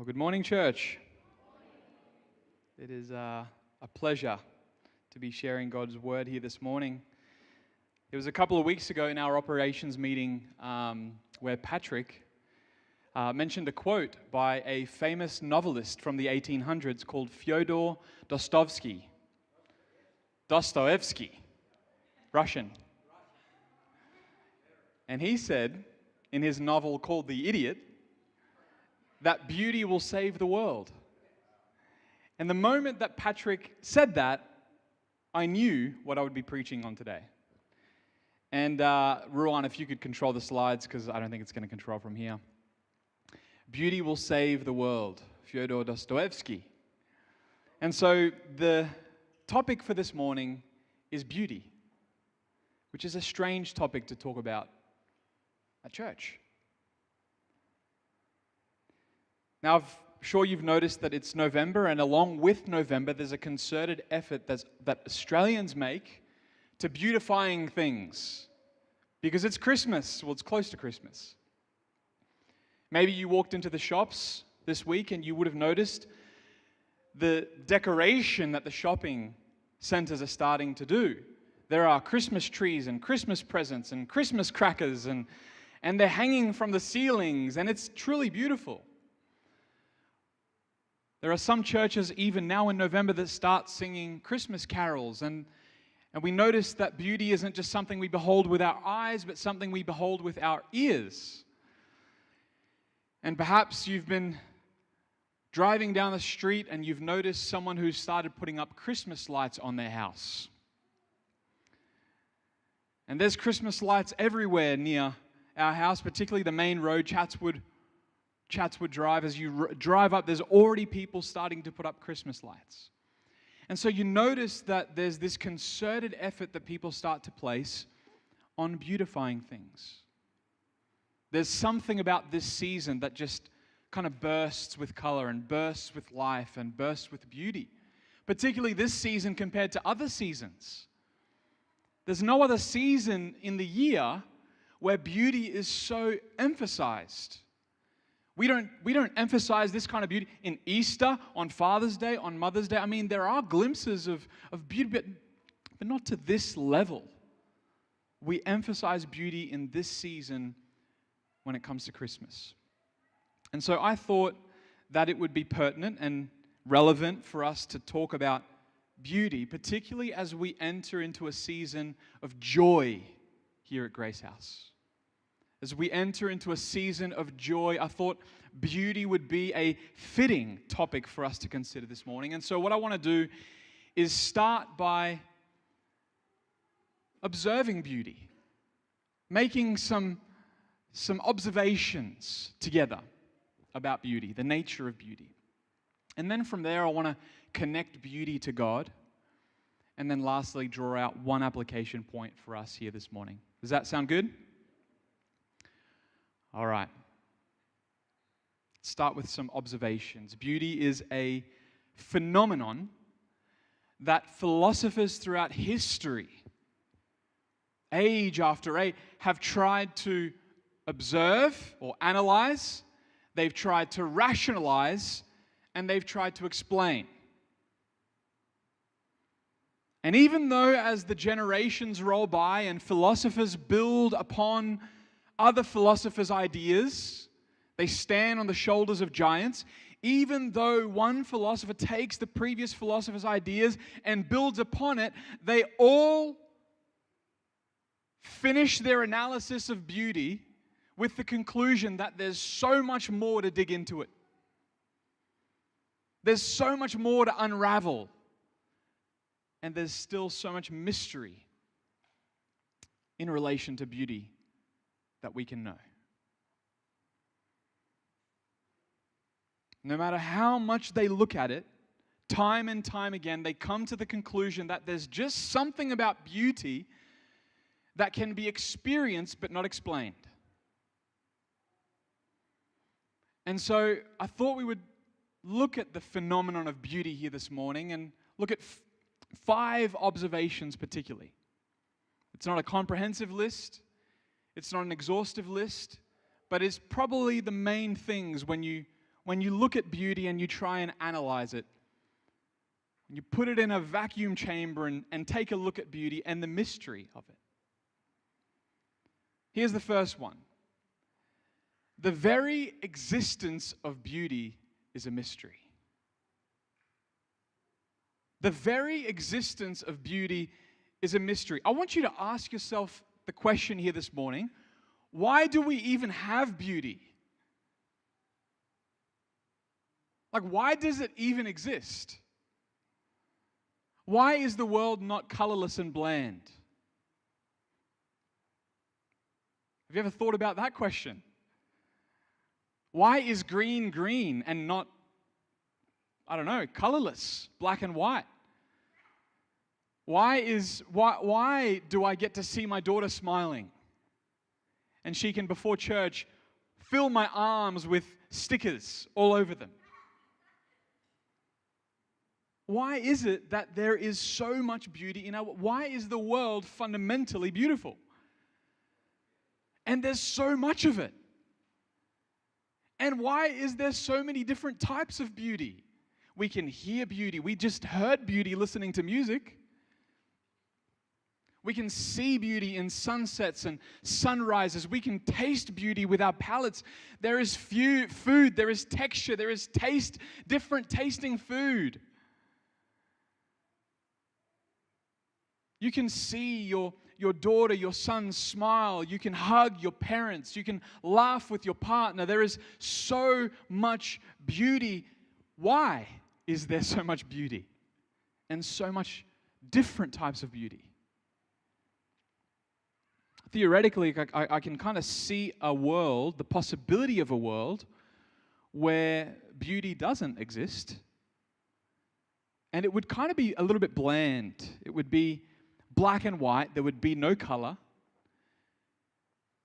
Well, good morning, church. It is a pleasure to be sharing God's word here this morning. It was a couple of weeks ago in our operations meeting where Patrick mentioned a quote by a famous novelist from the 1800s called Fyodor Dostoevsky. Russian. And he said in his novel called The Idiot that beauty will save the world. And the moment that Patrick said that, I knew what I would be preaching on today. And Ruan, if you could control the slides, because I don't think it's going to control from here. Beauty will save the world, Fyodor Dostoevsky. And so the topic for this morning is beauty, which is a strange topic to talk about at church. Now, I'm sure you've noticed that it's November, and along with November, there's a concerted effort that Australians make to beautifying things. Because it's Christmas. Well, it's close to Christmas. Maybe you walked into the shops this week and you would have noticed the decoration that the shopping centers are starting to do. There are Christmas trees and Christmas presents and Christmas crackers, and they're hanging from the ceilings, and it's truly beautiful. There are some churches, even now in November, that start singing Christmas carols. And we notice that beauty isn't just something we behold with our eyes, but something we behold with our ears. And perhaps you've been driving down the street and you've noticed someone who's started putting up Christmas lights on their house. And there's Christmas lights everywhere near our house, particularly the main road, Chatswood Drive. As you drive up, there's already people starting to put up Christmas lights. And so you notice that there's this concerted effort that people start to place on beautifying things. There's something about this season that just kind of bursts with color and bursts with life and bursts with beauty, particularly this season compared to other seasons. There's no other season in the year where beauty is so emphasized. We don't emphasize this kind of beauty in Easter, on Father's Day, on Mother's Day. I mean, there are glimpses of beauty, but not to this level. We emphasize beauty in this season when it comes to Christmas. And so I thought that it would be pertinent and relevant for us to talk about beauty, particularly as we enter into a season of joy here at Gracehouse. As we enter into a season of joy, I thought beauty would be a fitting topic for us to consider this morning. And so what I want to do is start by observing beauty, making some observations together about beauty, the nature of beauty. And then from there, I want to connect beauty to God. And then lastly, draw out one application point for us here this morning. Does that sound good? All right. Let's start with some observations. Beauty is a phenomenon that philosophers throughout history, age after age, have tried to observe or analyze. They've tried to rationalize, and they've tried to explain. And even though as the generations roll by and philosophers build upon other philosophers' ideas, they stand on the shoulders of giants. Even though one philosopher takes the previous philosopher's ideas and builds upon it, they all finish their analysis of beauty with the conclusion that there's so much more to dig into it. There's so much more to unravel. And there's still so much mystery in relation to beauty that we can know. No matter how much they look at it, time and time again, they come to the conclusion that there's just something about beauty that can be experienced but not explained. And so I thought we would look at the phenomenon of beauty here this morning and look at 5 observations particularly. It's not a comprehensive list. It's not an exhaustive list, but it's probably the main things when you when you look at beauty and you try and analyze it, you put it in a vacuum chamber and take a look at beauty and the mystery of it. Here's the first one. The very existence of beauty is a mystery. The very existence of beauty is a mystery. I want you to ask yourself the question here this morning, why do we even have beauty? Like, why does it even exist? Why is the world not colorless and bland? Have you ever thought about that question? Why is green green and not, I don't know, colorless, black and white? Why do I get to see my daughter smiling? And she can, before church, fill my arms with stickers all over them. Why is it that there is so much beauty in our world? Why is the world fundamentally beautiful? And there's so much of it. And why is there so many different types of beauty? We can hear beauty. We just heard beauty listening to music. We can see beauty in sunsets and sunrises. We can taste beauty with our palates. There is food, there is texture, there is taste, different tasting food. You can see your daughter, your son smile. You can hug your parents. You can laugh with your partner. There is so much beauty. Why is there so much beauty? And so much different types of beauty? Theoretically, I can kind of see a world, the possibility of a world, where beauty doesn't exist. And it would kind of be a little bit bland. It would be black and white. There would be no color.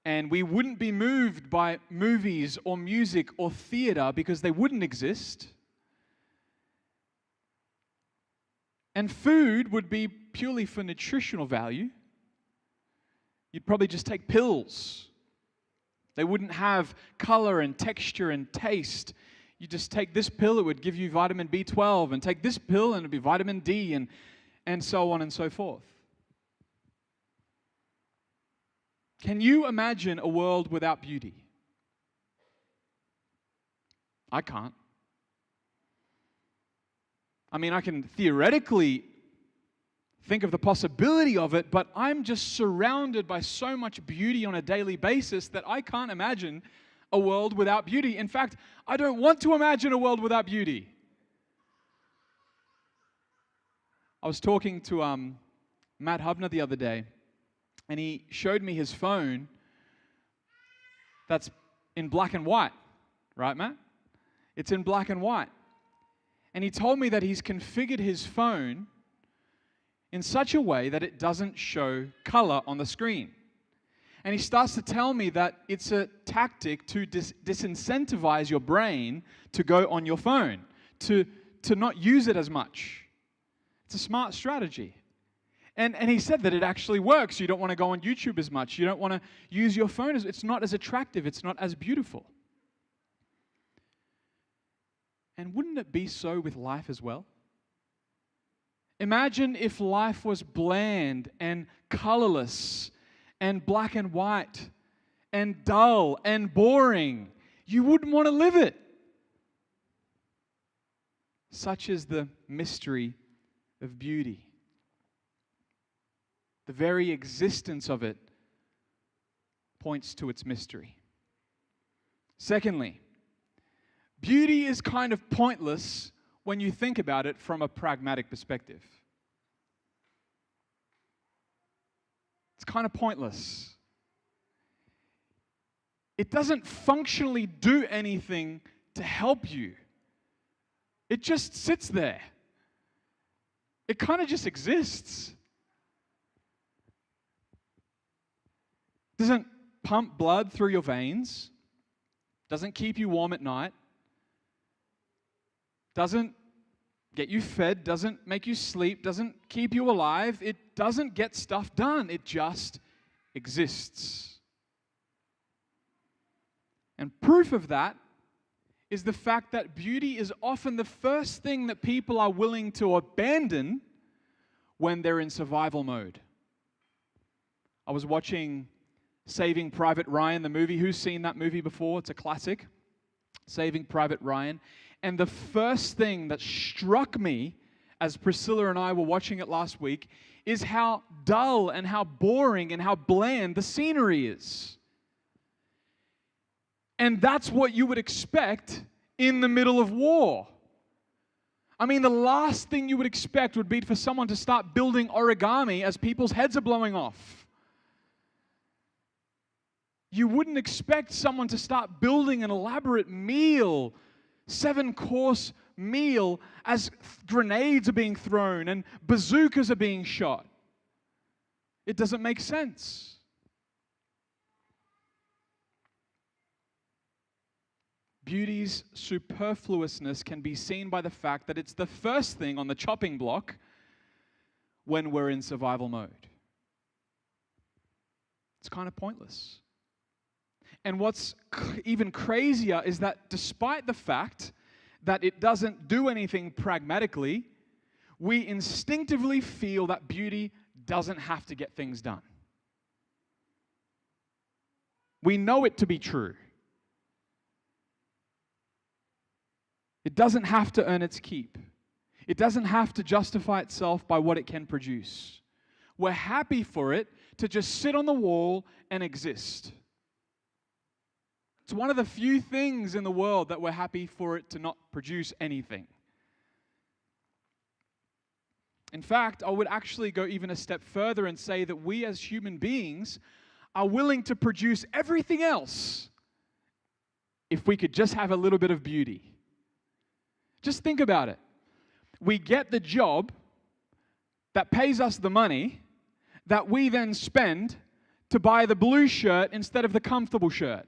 And we wouldn't be moved by movies or music or theater because they wouldn't exist. And food would be purely for nutritional value. You'd probably just take pills. They wouldn't have color and texture and taste. You just take this pill, it would give you vitamin B12, and take this pill and it'd be vitamin D, and so on and so forth. Can you imagine a world without beauty? I can't. I mean, I can theoretically think of the possibility of it, but I'm just surrounded by so much beauty on a daily basis that I can't imagine a world without beauty. In fact, I don't want to imagine a world without beauty. I was talking to Matt Hubner the other day, and he showed me his phone that's in black and white. Right, Matt? It's in black and white. And he told me that he's configured his phone in such a way that it doesn't show color on the screen. And he starts to tell me that it's a tactic to disincentivize your brain to go on your phone, to not use it as much. It's a smart strategy. And he said that it actually works. You don't want to go on YouTube as much. You don't want to use your phone. It's not as attractive. It's not as beautiful. And wouldn't it be so with life as well? Imagine if life was bland and colorless and black and white and dull and boring. You wouldn't want to live it. Such is the mystery of beauty. The very existence of it points to its mystery. Secondly, beauty is kind of pointless when you think about it from a pragmatic perspective. It's kind of pointless. It doesn't functionally do anything to help you. It just sits there. It kind of just exists. Doesn't pump blood through your veins. Doesn't keep you warm at night. Doesn't get you fed, doesn't make you sleep, doesn't keep you alive. It doesn't get stuff done. It just exists. And proof of that is the fact that beauty is often the first thing that people are willing to abandon when they're in survival mode. I was watching Saving Private Ryan, the movie. Who's seen that movie before? It's a classic, Saving Private Ryan. And the first thing that struck me as Priscilla and I were watching it last week is how dull and how boring and how bland the scenery is. And that's what you would expect in the middle of war. I mean, the last thing you would expect would be for someone to start building origami as people's heads are blowing off. You wouldn't expect someone to start building an elaborate meal, 7-course meal, as grenades are being thrown and bazookas are being shot. It doesn't make sense. Beauty's superfluousness can be seen by the fact that it's the first thing on the chopping block when we're in survival mode. It's kind of pointless. And what's even crazier is that despite the fact that it doesn't do anything pragmatically, we instinctively feel that beauty doesn't have to get things done. We know it to be true. It doesn't have to earn its keep. It doesn't have to justify itself by what it can produce. We're happy for it to just sit on the wall and exist. It's one of the few things in the world that we're happy for it to not produce anything. In fact, I would actually go even a step further and say that we as human beings are willing to produce everything else if we could just have a little bit of beauty. Just think about it. We get the job that pays us the money that we then spend to buy the blue shirt instead of the comfortable shirt.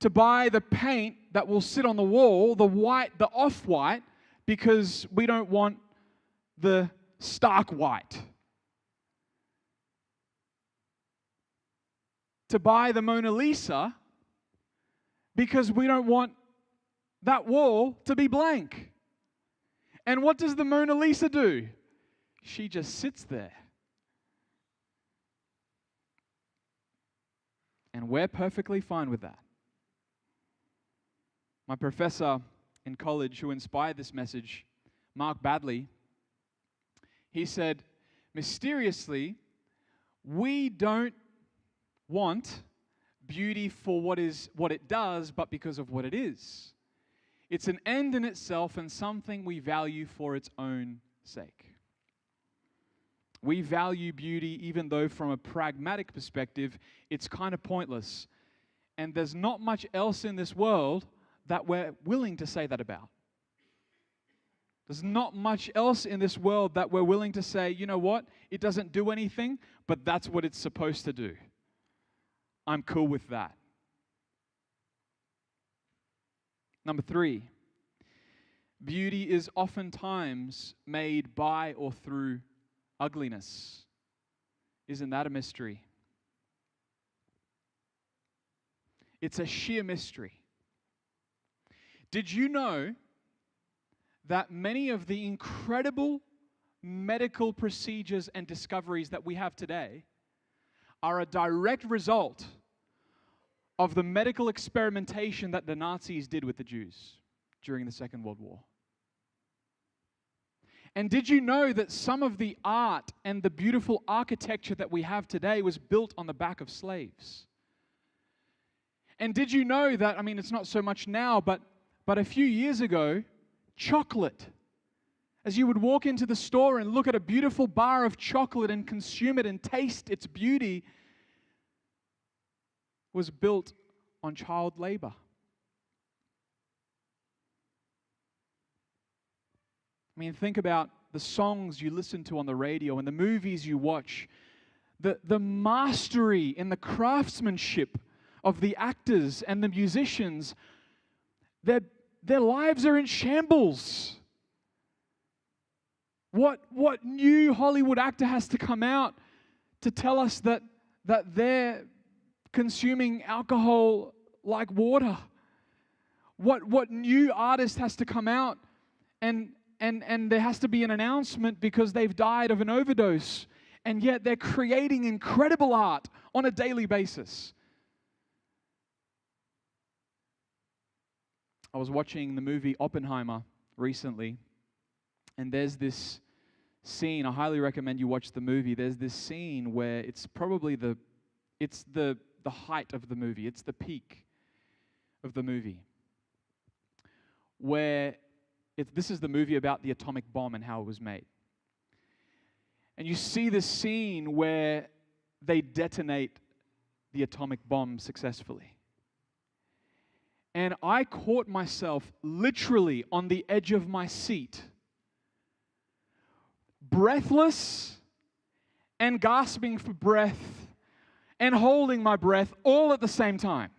To buy the paint that will sit on the wall, the white, the off-white, because we don't want the stark white. To buy the Mona Lisa because we don't want that wall to be blank. And what does the Mona Lisa do? She just sits there. And we're perfectly fine with that. My professor in college who inspired this message, Mark Badley, he said, mysteriously, we don't want beauty for what it does, but because of what it is. It's an end in itself and something we value for its own sake. We value beauty even though from a pragmatic perspective, it's kind of pointless. And there's not much else in this world that we're willing to say that about. There's not much else in this world that we're willing to say, you know what, it doesn't do anything, but that's what it's supposed to do. I'm cool with that. Number 3, beauty is oftentimes made by or through ugliness. Isn't that a mystery? It's a sheer mystery. Did you know that many of the incredible medical procedures and discoveries that we have today are a direct result of the medical experimentation that the Nazis did with the Jews during the Second World War? And did you know that some of the art and the beautiful architecture that we have today was built on the back of slaves? And did you know that, I mean, it's not so much now, but a few years ago, chocolate, as you would walk into the store and look at a beautiful bar of chocolate and consume it and taste its beauty, was built on child labor. I mean, think about the songs you listen to on the radio and the movies you watch, the mastery in the craftsmanship of the actors and the musicians. Their lives are in shambles. What new Hollywood actor has to come out to tell us that they're consuming alcohol like water. What new artist has to come out and there has to be an announcement because they've died of an overdose, and yet they're creating incredible art on a daily basis. I was watching the movie Oppenheimer recently, and there's this scene. I highly recommend you watch the movie. There's this scene where it's probably the height of the movie. It's the peak of the movie. Where this is the movie about the atomic bomb and how it was made. And you see this scene where they detonate the atomic bomb successfully. And I caught myself literally on the edge of my seat, breathless and gasping for breath and holding my breath all at the same time.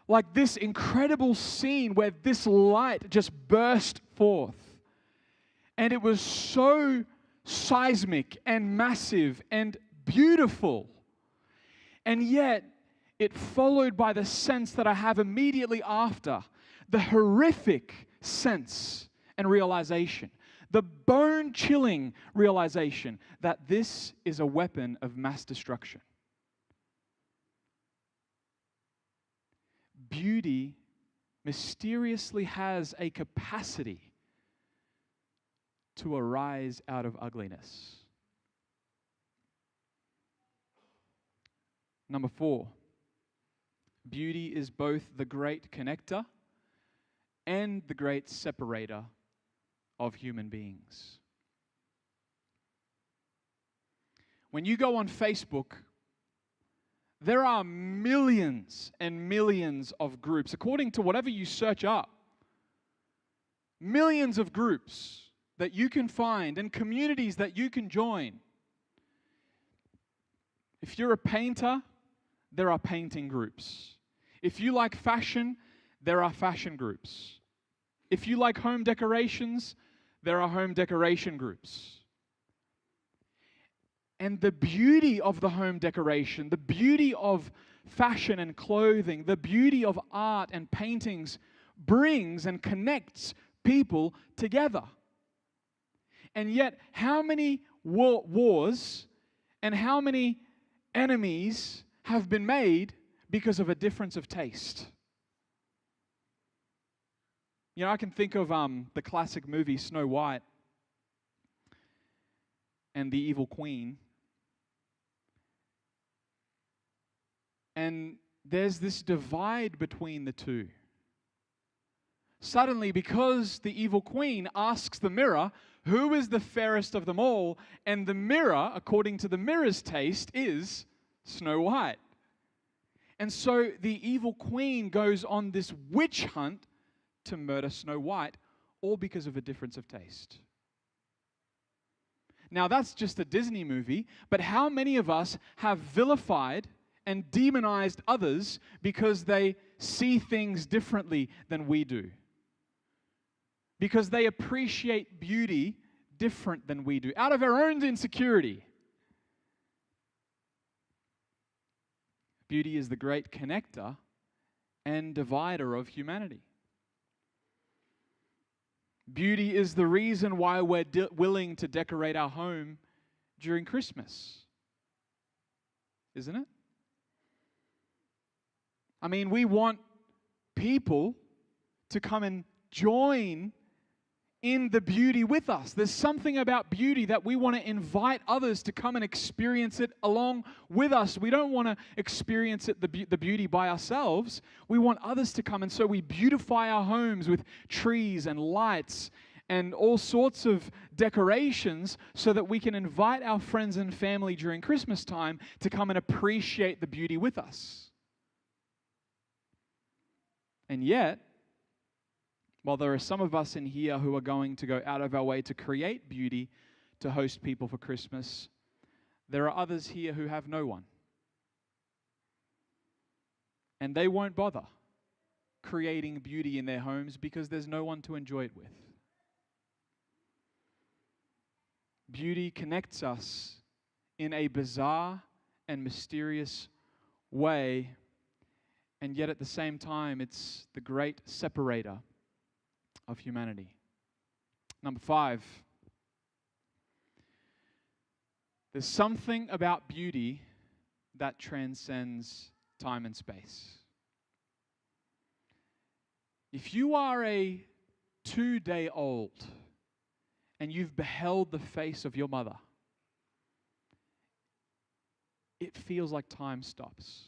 Like this incredible scene where this light just burst forth. And it was so seismic and massive and beautiful. And yet, it followed by the sense that I have immediately after, the horrific sense and realization, the bone-chilling realization that this is a weapon of mass destruction. Beauty mysteriously has a capacity to arise out of ugliness. Number 4, beauty is both the great connector and the great separator of human beings. When you go on Facebook, there are millions and millions of groups, according to whatever you search up, millions of groups that you can find and communities that you can join. If you're a painter, there are painting groups. If you like fashion, there are fashion groups. If you like home decorations, there are home decoration groups. And the beauty of the home decoration, the beauty of fashion and clothing, the beauty of art and paintings brings and connects people together. And yet, how many wars and how many enemies have been made because of a difference of taste? You know, I can think of the classic movie Snow White and the Evil Queen. And there's this divide between the two. Suddenly, because the evil queen asks the mirror, who is the fairest of them all? And the mirror, according to the mirror's taste, is Snow White. And so the evil queen goes on this witch hunt to murder Snow White, all because of a difference of taste. Now, that's just a Disney movie, but how many of us have vilified and demonized others because they see things differently than we do? Because they appreciate beauty different than we do, out of our own insecurity. Beauty is the great connector and divider of humanity. Beauty is the reason why we're willing to decorate our home during Christmas, isn't it? I mean, we want people to come and join in the beauty with us. There's something about beauty that we want to invite others to come and experience it along with us. We don't want to experience it, the beauty by ourselves. We want others to come, and so we beautify our homes with trees and lights and all sorts of decorations so that we can invite our friends and family during Christmas time to come and appreciate the beauty with us. And yet, while there are some of us in here who are going to go out of our way to create beauty to host people for Christmas, there are others here who have no one. And they won't bother creating beauty in their homes because there's no one to enjoy it with. Beauty connects us in a bizarre and mysterious way, And yet at the same time, it's the great separator of humanity. Number 5, there's something about beauty that transcends time and space. If you are a 2-day-old and you've beheld the face of your mother, it feels like time stops.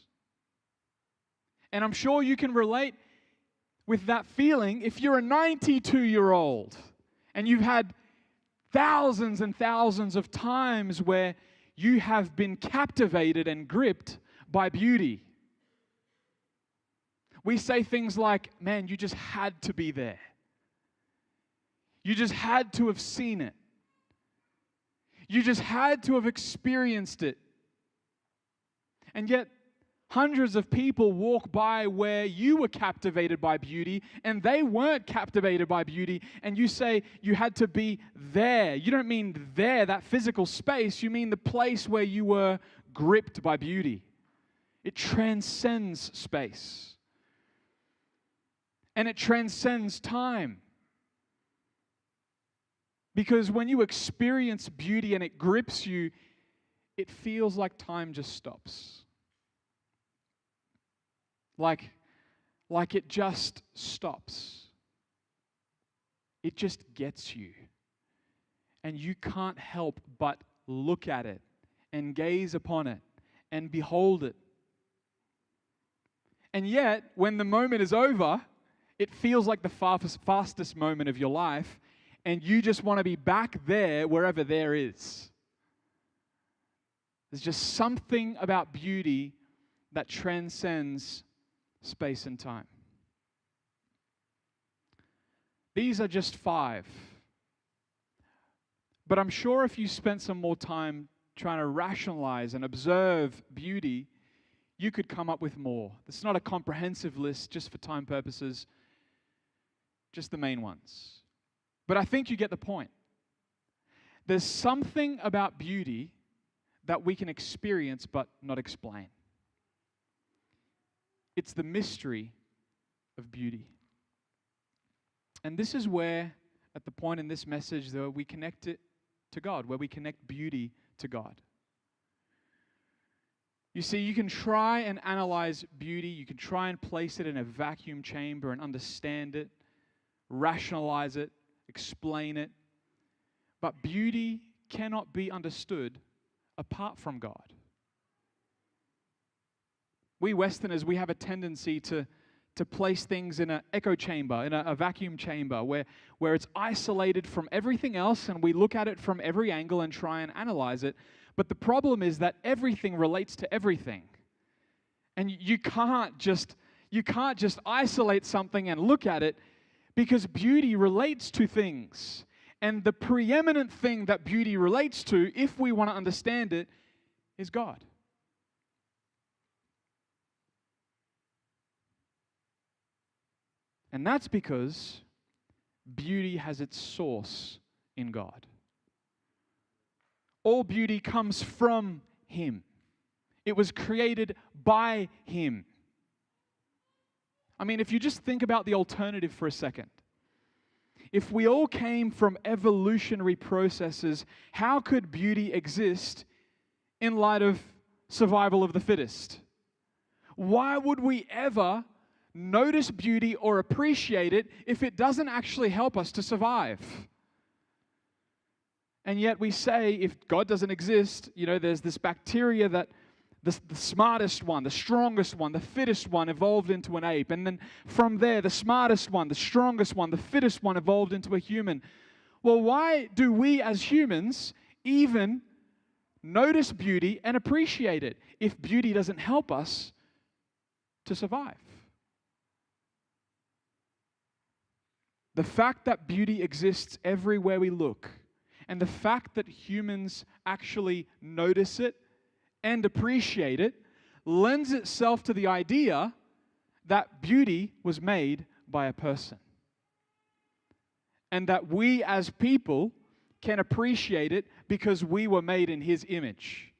And I'm sure you can relate with that feeling if you're a 92-year-old and you've had thousands and thousands of times where you have been captivated and gripped by beauty. We say things like, man, you just had to be there. You just had to have seen it. You just had to have experienced it. And yet, hundreds of people walk by where you were captivated by beauty and they weren't captivated by beauty, and you say you had to be there. You don't mean there, that physical space. You mean the place where you were gripped by beauty. It transcends space. And it transcends time. Because when you experience beauty and it grips you, it feels like time just stops. Like it just stops. It just gets you. And you can't help but look at it and gaze upon it and behold it. And yet, when the moment is over, it feels like the fastest moment of your life, and you just want to be back there wherever there is. There's just something about beauty that transcends space and time. These are just 5. But I'm sure if you spent some more time trying to rationalize and observe beauty, you could come up with more. It's not a comprehensive list just for time purposes, just the main ones. But I think you get the point. There's something about beauty that we can experience but not explain. It's the mystery of beauty. And this is where, at the point in this message, that we connect it to God, where we connect beauty to God. You see, you can try and analyze beauty, you can try and place it in a vacuum chamber and understand it, rationalize it, explain it, but beauty cannot be understood apart from God. We Westerners, we have a tendency to place things in an echo chamber, in a vacuum chamber, where it's isolated from everything else, and we look at it from every angle and try and analyze it. But the problem is that everything relates to everything. And you can't just isolate something and look at it, because beauty relates to things. And the preeminent thing that beauty relates to, if we want to understand it, is God. And that's because beauty has its source in God. All beauty comes from Him. It was created by Him. I mean, if you just think about the alternative for a second. If we all came from evolutionary processes, how could beauty exist in light of survival of the fittest? Why would we ever notice beauty or appreciate it if it doesn't actually help us to survive? And yet we say, if God doesn't exist, there's this bacteria that the smartest one, the strongest one, the fittest one evolved into an ape. And then from there, the smartest one, the strongest one, the fittest one evolved into a human. Well, why do we as humans even notice beauty and appreciate it if beauty doesn't help us to survive? The fact that beauty exists everywhere we look, and the fact that humans actually notice it and appreciate it, lends itself to the idea that beauty was made by a person. And that we as people can appreciate it because we were made in His image.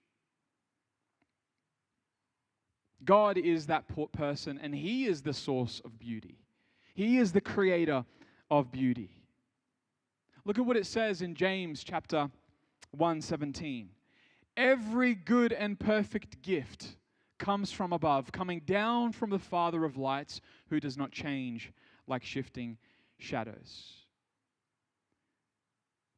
God is that person, and He is the source of beauty. He is the creator of beauty. Look at what it says in James chapter 1:17. Every good and perfect gift comes from above, coming down from the Father of lights, who does not change like shifting shadows.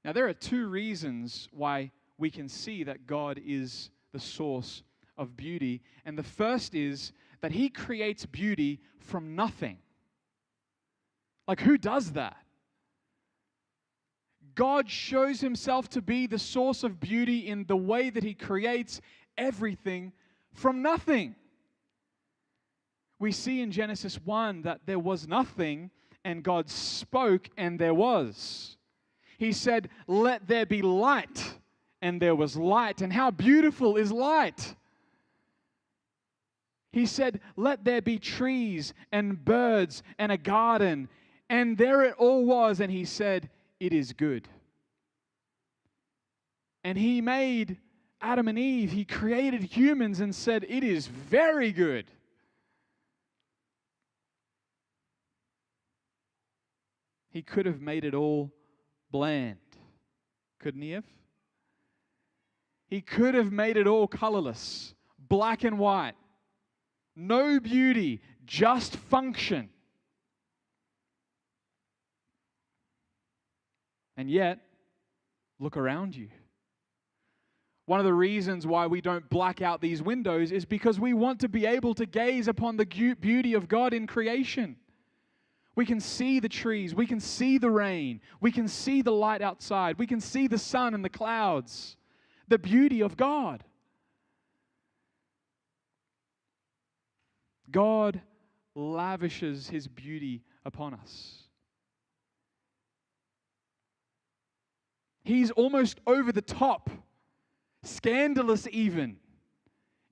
Now, there are two reasons why we can see that God is the source of beauty. And the first is that He creates beauty from nothing. Like, who does that? God shows Himself to be the source of beauty in the way that He creates everything from nothing. We see in Genesis 1 that there was nothing, and God spoke, and there was. He said, "Let there be light," and there was light. And how beautiful is light? He said, "Let there be trees and birds and a garden." And there it all was, and He said, "It is good." And He made Adam and Eve. He created humans and said, "It is very good." He could have made it all bland, couldn't He have? He could have made it all colorless, black and white. No beauty, just function. And yet, look around you. One of the reasons why we don't black out these windows is because we want to be able to gaze upon the beauty of God in creation. We can see the trees, we can see the rain, we can see the light outside, we can see the sun and the clouds, the beauty of God. God lavishes His beauty upon us. He's almost over the top, scandalous even,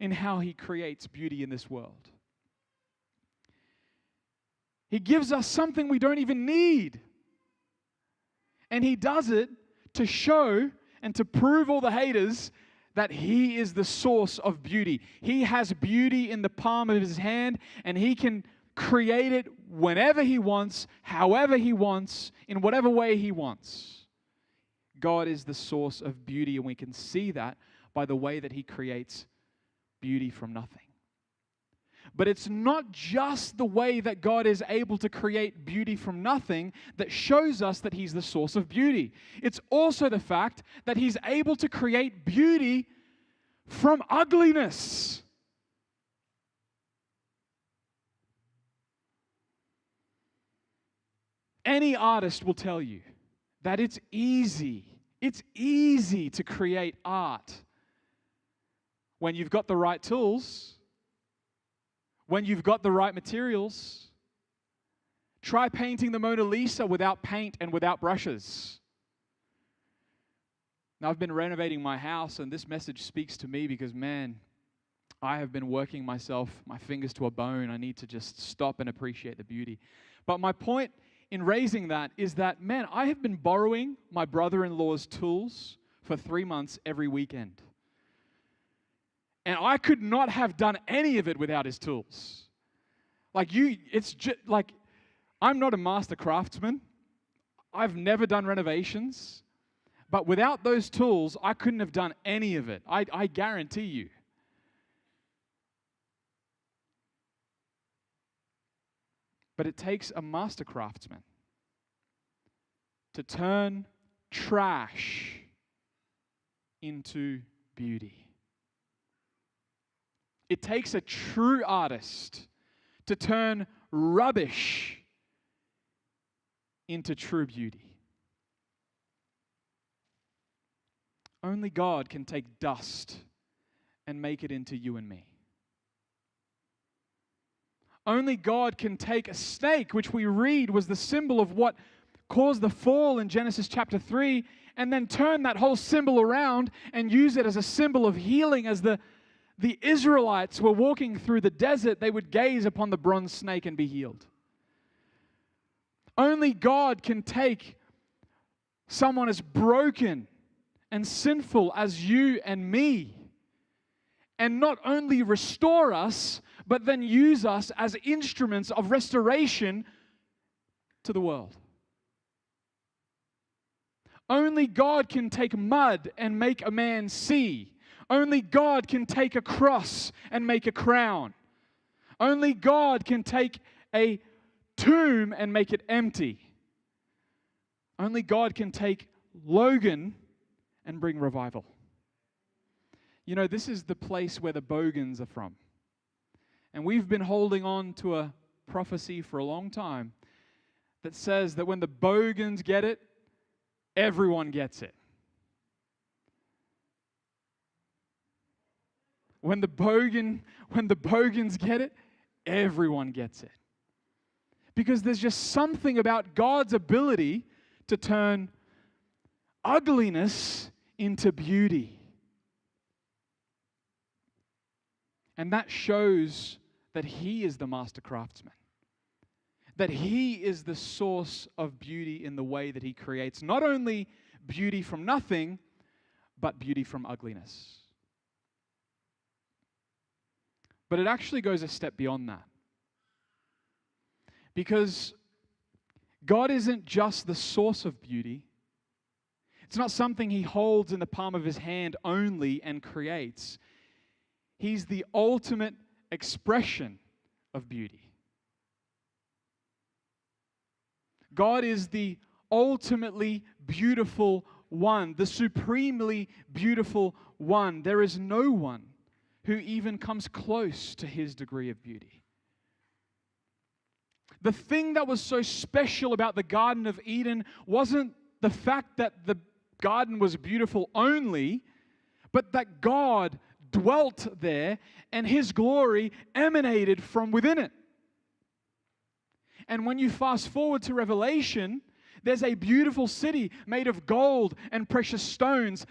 in how He creates beauty in this world. He gives us something we don't even need. And He does it to show and to prove all the haters that He is the source of beauty. He has beauty in the palm of His hand, and He can create it whenever He wants, however He wants, in whatever way He wants. God is the source of beauty, and we can see that by the way that He creates beauty from nothing. But it's not just the way that God is able to create beauty from nothing that shows us that He's the source of beauty. It's also the fact that He's able to create beauty from ugliness. Any artist will tell you that it's easy to create art when you've got the right tools, when you've got the right materials. Try painting the Mona Lisa without paint and without brushes. Now, I've been renovating my house, and this message speaks to me because, man, I have been working my fingers to a bone. I need to just stop and appreciate the beauty. But my point in raising that is that, man, I have been borrowing my brother-in-law's tools for 3 months every weekend. And I could not have done any of it without his tools. It's just like, I'm not a master craftsman. I've never done renovations. But without those tools, I couldn't have done any of it. I guarantee you. But it takes a master craftsman to turn trash into beauty. It takes a true artist to turn rubbish into true beauty. Only God can take dust and make it into you and me. Only God can take a snake, which we read was the symbol of what caused the fall in Genesis chapter 3, and then turn that whole symbol around and use it as a symbol of healing. As the Israelites were walking through the desert, they would gaze upon the bronze snake and be healed. Only God can take someone as broken and sinful as you and me, and not only restore us, but then use us as instruments of restoration to the world. Only God can take mud and make a man see. Only God can take a cross and make a crown. Only God can take a tomb and make it empty. Only God can take Logan and bring revival. You know, this is the place where the Bogans are from. And we've been holding on to a prophecy for a long time that says that when the Bogans get it, everyone gets it. When the Bogans get it, everyone gets it. Because there's just something about God's ability to turn ugliness into beauty. And that shows that He is the master craftsman. That He is the source of beauty in the way that He creates. Not only beauty from nothing, but beauty from ugliness. But it actually goes a step beyond that. Because God isn't just the source of beauty. It's not something He holds in the palm of His hand only and creates. He's the ultimate expression of beauty. God is the ultimately beautiful one, the supremely beautiful one. There is no one who even comes close to His degree of beauty. The thing that was so special about the Garden of Eden wasn't the fact that the garden was beautiful only, but that God dwelt there and His glory emanated from within it. And when you fast forward to Revelation, there's a beautiful city made of gold and precious stones.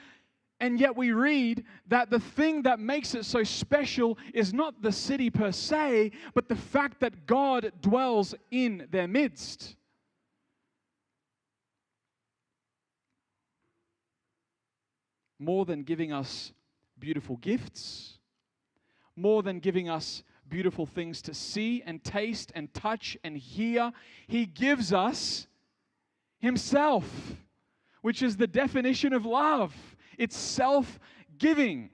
And yet we read that the thing that makes it so special is not the city per se, but the fact that God dwells in their midst. More than giving us beautiful gifts, more than giving us beautiful things to see and taste and touch and hear, He gives us Himself, which is the definition of love. It's self-giving.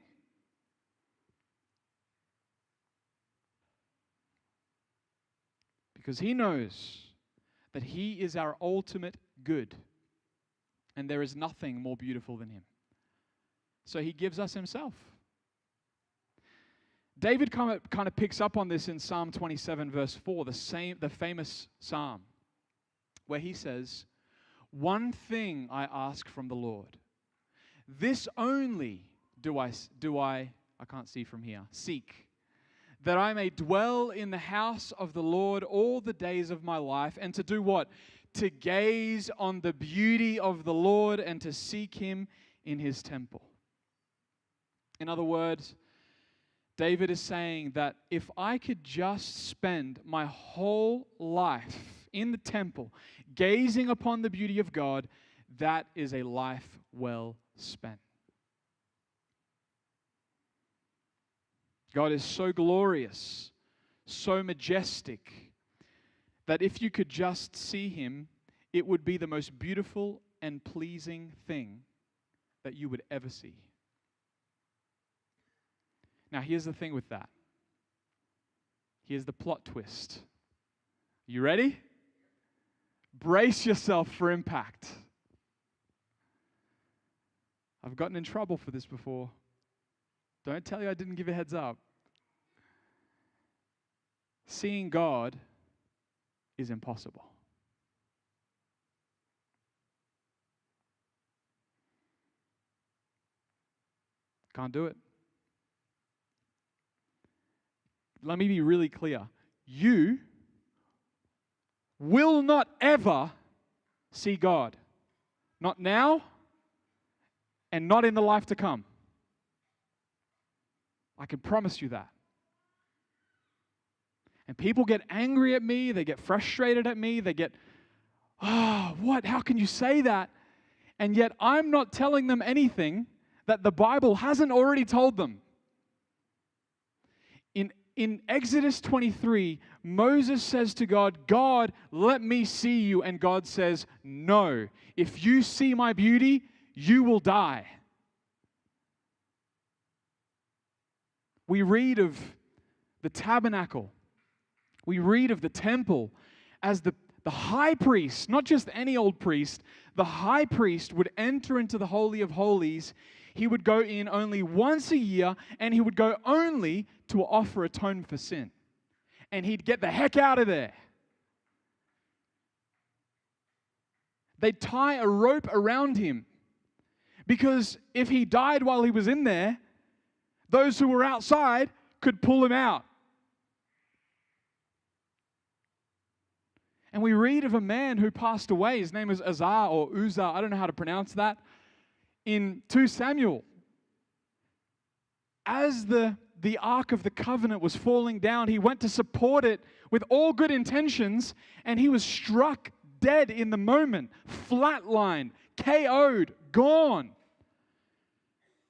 Because He knows that He is our ultimate good, and there is nothing more beautiful than Him. So He gives us Himself. David kind of picks up on this in Psalm 27, verse 4, the famous psalm, where he says, "One thing I ask from the Lord, this only do I can't see from here, seek, that I may dwell in the house of the Lord all the days of my life." And to do what? To gaze on the beauty of the Lord and to seek Him in His temple. In other words, David is saying that if I could just spend my whole life in the temple, gazing upon the beauty of God, that is a life well spent. God is so glorious, so majestic, that if you could just see Him, it would be the most beautiful and pleasing thing that you would ever see. Now, here's the thing with that. Here's the plot twist. You ready? Brace yourself for impact. I've gotten in trouble for this before. Don't tell you I didn't give a heads up. Seeing God is impossible. Can't do it. Let me be really clear. You will not ever see God. Not now, and not in the life to come. I can promise you that. And people get angry at me, they get frustrated at me, they get, what? How can you say that? And yet I'm not telling them anything that the Bible hasn't already told them. In in Exodus 23, Moses says to God, God, let me see you. And God says, no. If you see my beauty, you will die. We read of the tabernacle. We read of the temple as the high priest, not just any old priest, the high priest would enter into the Holy of Holies. He would go in only once a year, and he would go only to offer atonement for sin. And he'd get the heck out of there. They'd tie a rope around him, because if he died while he was in there, those who were outside could pull him out. And we read of a man who passed away. His name is Uzzah or Uzzah. I don't know how to pronounce that. In 2 Samuel. As the Ark of the Covenant was falling down, he went to support it with all good intentions, and he was struck dead in the moment, flatlined, KO'd, gone,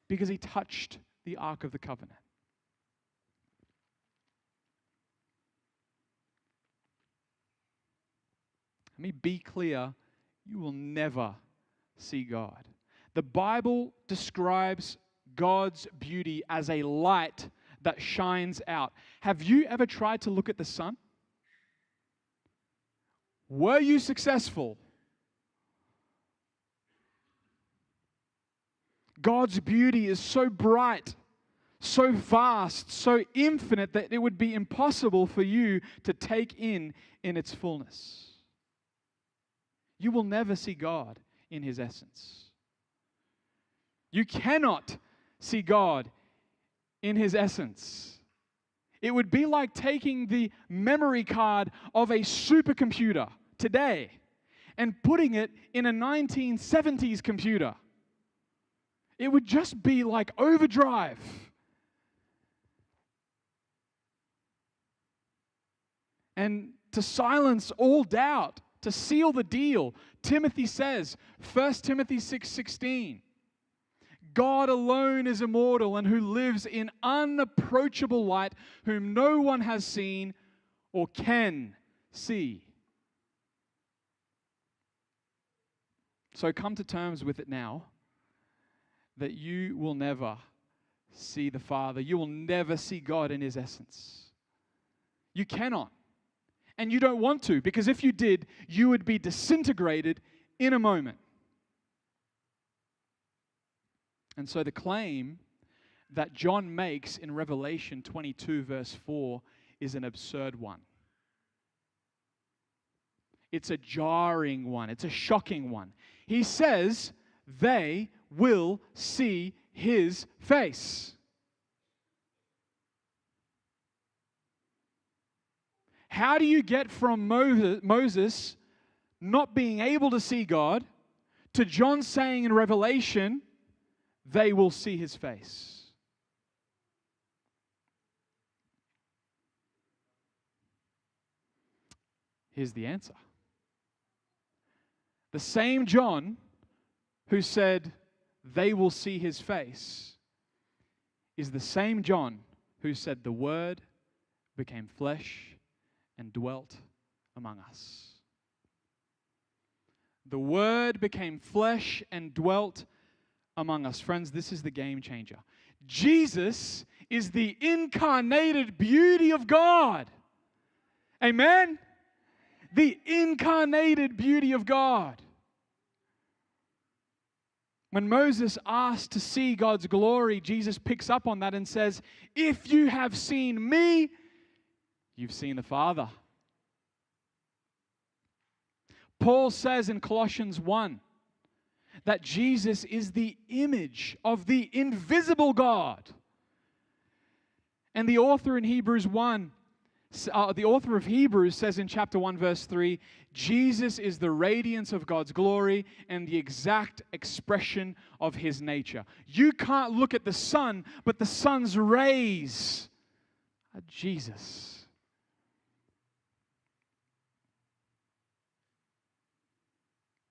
because he touched the Ark of the Covenant. Let me be clear, you will never see God. The Bible describes God's beauty as a light that shines out. Have you ever tried to look at the sun? Were you successful? God's beauty is so bright, so vast, so infinite that it would be impossible for you to take in its fullness. You will never see God in His essence. You cannot see God in His essence. It would be like taking the memory card of a supercomputer today and putting it in a 1970s computer. It would just be like overdrive. And to silence all doubt, to seal the deal, Timothy says, 1 Timothy 6:16, God alone is immortal and who lives in unapproachable light, whom no one has seen or can see. So come to terms with it now, that you will never see the Father. You will never see God in His essence. You cannot. And you don't want to, because if you did, you would be disintegrated in a moment. And so the claim that John makes in Revelation 22 verse 4 is an absurd one. It's a jarring one. It's a shocking one. He says they will see His face. How do you get from Moses not being able to see God to John saying in Revelation, they will see His face? Here's the answer. The same John who said, they will see His face, is the same John who said, the Word became flesh and dwelt among us. The Word became flesh and dwelt among us. Friends, this is the game changer. Jesus is the incarnated beauty of God. Amen? The incarnated beauty of God. When Moses asked to see God's glory, Jesus picks up on that and says, if you have seen me, you've seen the Father. Paul says in Colossians 1 that Jesus is the image of the invisible God. And the author in Hebrews 1, the author of Hebrews says in chapter 1 verse 3, Jesus is the radiance of God's glory and the exact expression of His nature. You can't look at the sun, but the sun's rays are Jesus.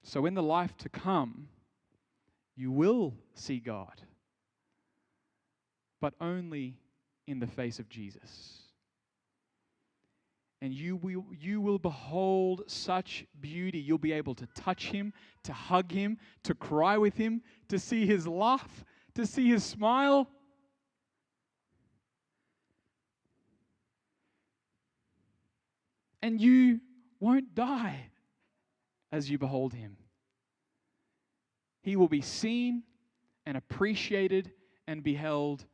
So in the life to come, you will see God, but only in the face of Jesus. And you will behold such beauty. You'll be able to touch him, to hug him, to cry with him, to see his laugh, to see his smile. And you won't die as you behold him. He will be seen and appreciated and beheld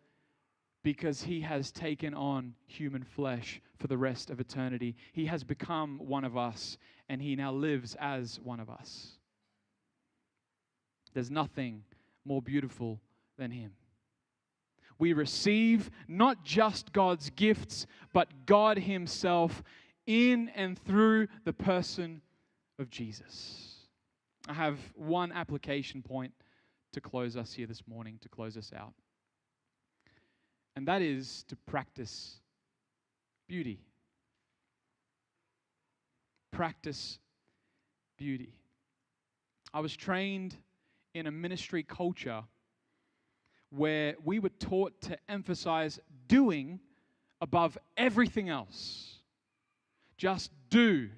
because he has taken on human flesh for the rest of eternity. He has become one of us, and he now lives as one of us. There's nothing more beautiful than him. We receive not just God's gifts, but God himself in and through the person of Jesus. I have one application point to close us here this morning, to close us out. And that is to practice beauty. Practice beauty. I was trained in a ministry culture where we were taught to emphasize doing above everything else. Just do.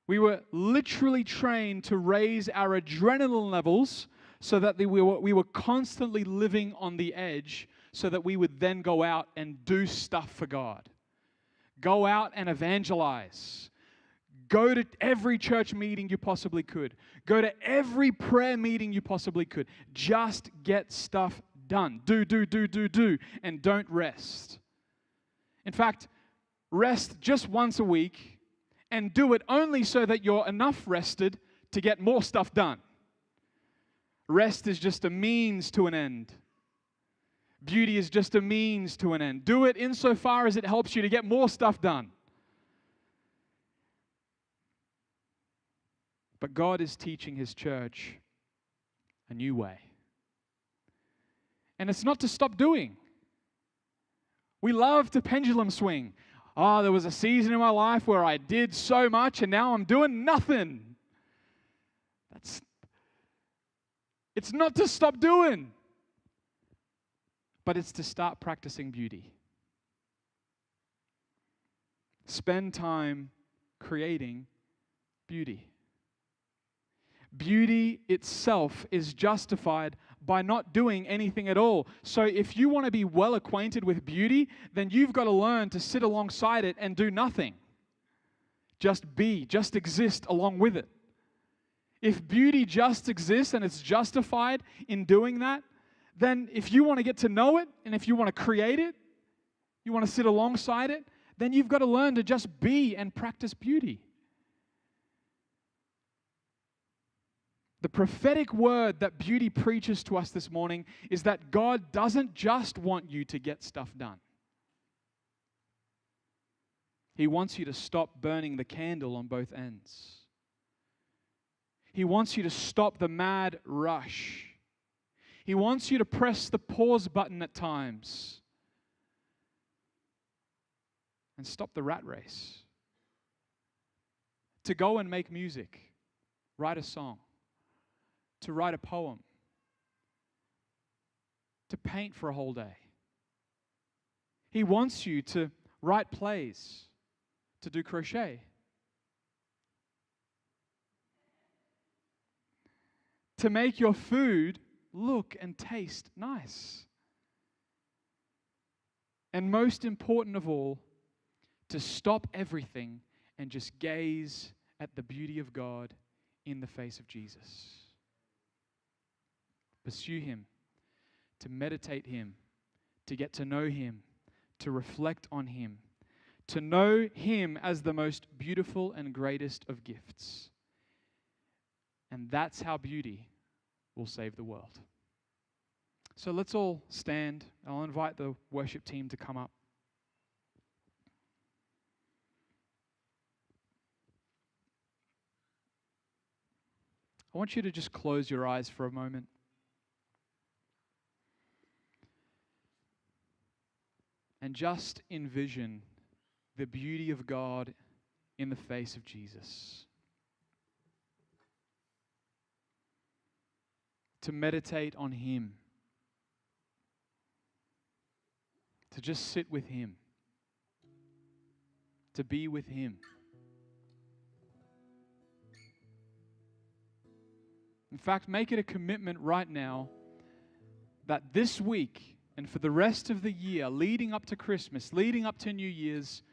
We were literally trained to raise our adrenaline levels so that we were constantly living on the edge so that we would then go out and do stuff for God. Go out and evangelize. Go to every church meeting you possibly could. Go to every prayer meeting you possibly could. Just get stuff done. Do, and don't rest. In fact, rest just once a week and do it only so that you're enough rested to get more stuff done. Rest is just a means to an end. Beauty is just a means to an end. Do it insofar as it helps you to get more stuff done. But God is teaching his church a new way. And it's not to stop doing. We love to pendulum swing. Oh, there was a season in my life where I did so much and now I'm doing nothing. It's not to stop doing, but it's to start practicing beauty. Spend time creating beauty. Beauty itself is justified by not doing anything at all. So if you want to be well acquainted with beauty, then you've got to learn to sit alongside it and do nothing. Just exist along with it. If beauty just exists and it's justified in doing that, then if you want to get to know it and if you want to create it, you want to sit alongside it, then you've got to learn to just be and practice beauty. The prophetic word that beauty preaches to us this morning is that God doesn't just want you to get stuff done. He wants you to stop burning the candle on both ends. He wants you to stop the mad rush. He wants you to press the pause button at times and stop the rat race. To go and make music, write a song, to write a poem, to paint for a whole day. He wants you to write plays, to do crochet, to make your food look and taste nice. And most important of all, to stop everything and just gaze at the beauty of God in the face of Jesus. Pursue him, to meditate him, to get to know him, to reflect on him, to know him as the most beautiful and greatest of gifts. And that's how beauty will save the world. So let's all stand. I'll invite the worship team to come up. I want you to just close your eyes for a moment. And just envision the beauty of God in the face of Jesus. To meditate on him. to just sit with Him, to be with Him. In fact, make it a commitment right now that this week and for the rest of the year, leading up to Christmas, leading up to New Year's,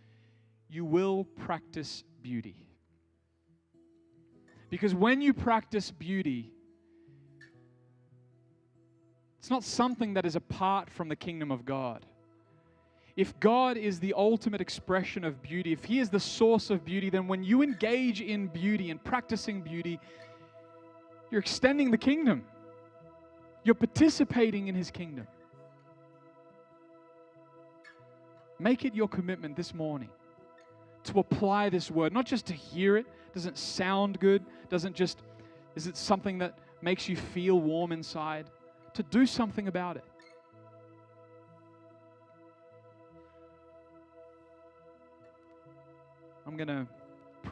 you will practice beauty. Because when you practice beauty, it's not something that is apart from the kingdom of God. If God is the ultimate expression of beauty, if He is the source of beauty, then when you engage in beauty and practicing beauty, you're extending the kingdom. You're participating in His kingdom. Make it your commitment this morning to apply this word, not just to hear it. Doesn't sound good. Is it something that makes you feel warm inside? To do something about it. I'm going to